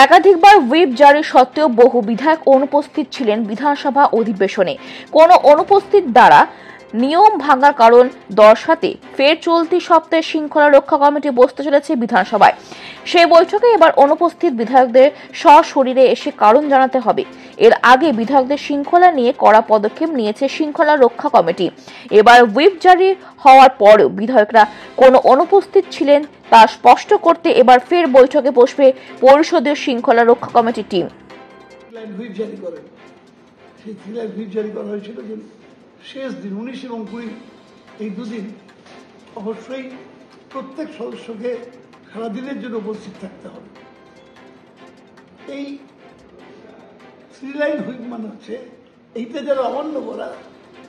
একাধিকবার হুইপ জারি সত্ত্বেও বহু বিধায়ক অনুপস্থিত ছিলেন বিধানসভা অধিবেশনে। কোনো অনুপস্থিত দ্বারা নিয়ম ভাঙার কারণ দর্শাতে ফের চলতি সপ্তাহে শৃঙ্খলা রক্ষা কমিটি বসতে চলেছে বিধানসভায়। সেই বৈঠকে এবার অনুপস্থিত বিধায়কদের সশরীরে এসে কারণ জানাতে হবে। এর আগে বিধায়কদের শৃঙ্খলা নিয়ে কড়া পদক্ষেপ নিয়েছে শৃঙ্খলা রক্ষা কমিটি। এবার হুইপ জারি হওয়ার পরেও বিধায়করা কোনো অনুপস্থিত ছিলেন তা স্পষ্ট করতে এবার ফের বৈঠকে বসবে পরিষদীয় শৃঙ্খলা রক্ষা কমিটির টিম। শেষ দিন 19 এবং 20 এই দুদিন অবশ্যই প্রত্যেক সদস্যকে সারাদিনের জন্য উপস্থিত থাকতে হবে। এই 3 লাইন হুইপ মানে হচ্ছে এইটা যারা অমান্য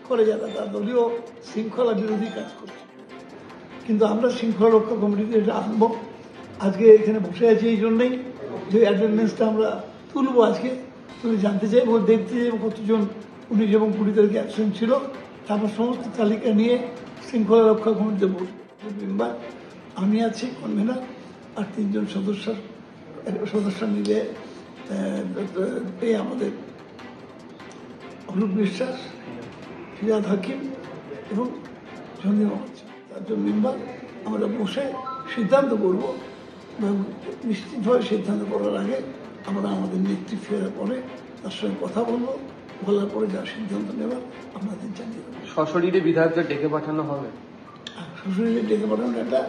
করে যারা তার দলীয় শৃঙ্খলা বিরোধী কাজ করছে। কিন্তু আমরা শৃঙ্খলা রক্ষা কমিটিতে এটা আনবো। আজকে এখানে বসে আছি এই জন্যই যে অ্যাটেন্ডেন্সটা আমরা তুলবো। আজকে তুমি জানতে চাইবো, দেখতে চাইবো কতজন 19 এবং 20 তারিখে অ্যাবসেন্ট ছিল। তারপর সমস্ত তালিকা নিয়ে শৃঙ্খলা রক্ষা কমিটিতে মেম্বার আমি আছি, কনভেনার, আর 3 জন সদস্য মিলে আমাদের অরূপ বিশ্বাস, ফিরাদ হাকিম এবং চন্দ্রিমা মহাচ্ছ 4 জন মেম্বার আমরা বসে সিদ্ধান্ত করবো এবং নিশ্চিতভাবে সিদ্ধান্ত করার আগে আমরা আমাদের নেত্রী ফেরার পরে তার সঙ্গে কথা বলবো। বলার পরে যা সিদ্ধান্ত নেবার আপনাদের জানিয়ে দেবো। সশরীরে বিধায়কদের ডেকে পাঠানো হবে? সশরীরে ডেকে পাঠানোর একটা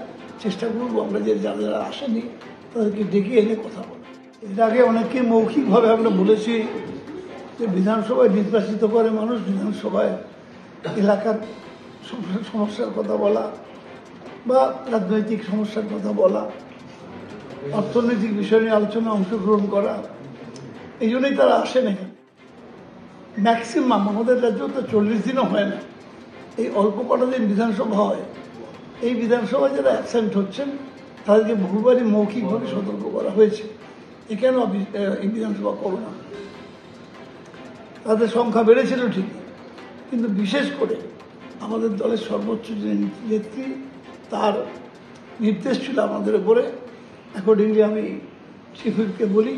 চেষ্টা করবো। আমরা যে যারা আসেনি তাদেরকে ডেকে এনে কথা বলবো। এর আগে অনেকে মৌখিকভাবে আমরা বলেছি যে বিধানসভায় নির্বাচিত করে মানুষ, বিধানসভায় এলাকার সমস্যার কথা বলা বা রাজনৈতিক সমস্যার কথা বলা, অর্থনৈতিক বিষয় নিয়ে আলোচনা অংশগ্রহণ করা, এই জন্যই তারা আসেন এখানে। ম্যাক্সিমাম আমাদের রাজ্যে তো 40 দিনও হয় না, এই অল্প কটা দিন বিধানসভা হয়। এই বিধানসভায় যারা অ্যাবসেন্ট হচ্ছেন তাদেরকে বহুবারই মৌখিকভাবে সতর্ক করা হয়েছে এখানে এই বিধানসভা করো না। তাদের সংখ্যা বেড়েছিল ঠিক, কিন্তু বিশেষ করে আমাদের দলের সর্বোচ্চ যে নেত্রী তার নির্দেশ ছিল আমাদের উপরে। অ্যাকর্ডিংলি আমি চিফ হুইপকে বলি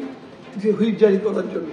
যে হুইপ জারি করার জন্য।